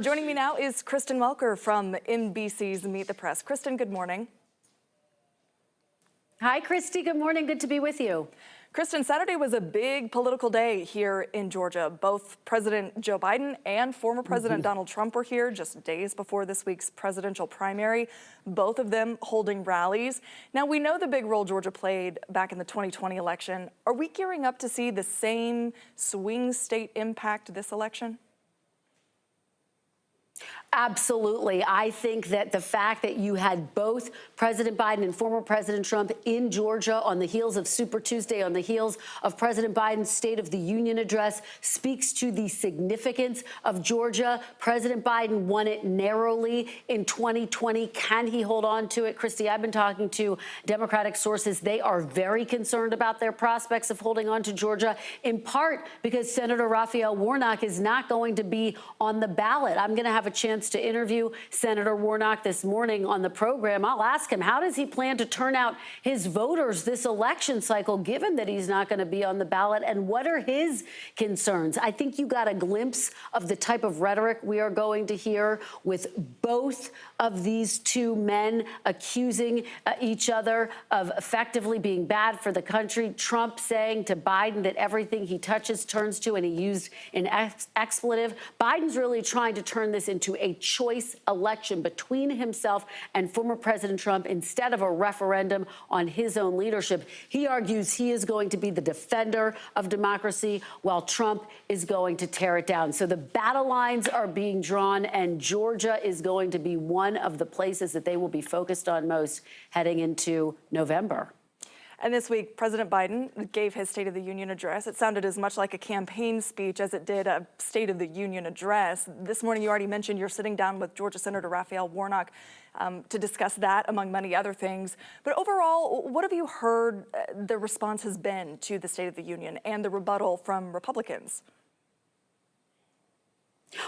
Joining me now is Kristen Welker from NBC's Meet the Press. Kristen, good morning. Hi, Christy. Good morning. Good to be with you. Kristen, Saturday was a big political day here in Georgia. Both President Joe Biden and former President Donald Trump were here just days before this week's presidential primary, both of them holding rallies. Now, we know the big role Georgia played back in the 2020 election. Are we gearing up to see the same swing state impact this election? Absolutely. I think that the fact that you had both President Biden and former President Trump in Georgia on the heels of Super Tuesday, on the heels of President Biden's State of the Union address, speaks to the significance of Georgia. President Biden won it narrowly in 2020. Can he hold on to it? Christy, I've been talking to Democratic sources. They are very concerned about their prospects of holding on to Georgia, in part because Senator Raphael Warnock is not going to be on the ballot. I'm going to have a chance to interview Senator Warnock this morning on the program. I'll ask him, how does he plan to turn out his voters this election cycle, given that he's not going to be on the ballot, and what are his concerns? I think you got a glimpse of the type of rhetoric we are going to hear with both of these two men accusing each other of effectively being bad for the country. Trump saying to Biden that everything he touches turns to, and he used an expletive. Biden's really trying to turn this into a choice election between himself and former President Trump instead of a referendum on his own leadership. He argues he is going to be the defender of democracy while Trump is going to tear it down. So the battle lines are being drawn, and Georgia is going to be one of the places that they will be focused on most heading into November. And this week, President Biden gave his State of the Union address. It sounded as much like a campaign speech as it did a State of the Union address. This morning, you already mentioned you're sitting down with Georgia Senator Raphael Warnock to discuss that, among many other things. But overall, what have you heard the response has been to the State of the Union and the rebuttal from Republicans?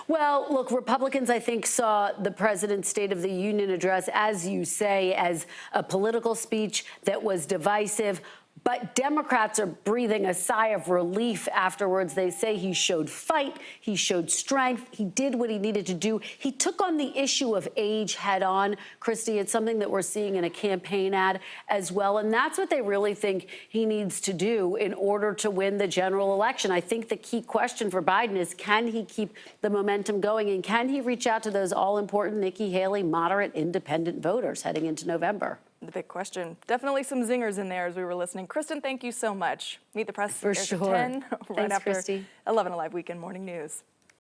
Well, look, Republicans, I think, saw the president's State of the Union address, as you say, as a political speech that was divisive. But Democrats are breathing a sigh of relief afterwards. They say he showed fight, he showed strength, he did what he needed to do. He took on the issue of age head on. Christy, it's something that we're seeing in a campaign ad as well. And that's what they really think he needs to do in order to win the general election. I think the key question for Biden is, can he keep the momentum going, and can he reach out to those all-important Nikki Haley moderate independent voters heading into November? The big question. Definitely some zingers in there as we were listening. Kristen, thank you so much. Meet the Press for airs sure. at 10 right Thanks, after Christy. 11 Alive Weekend Morning News.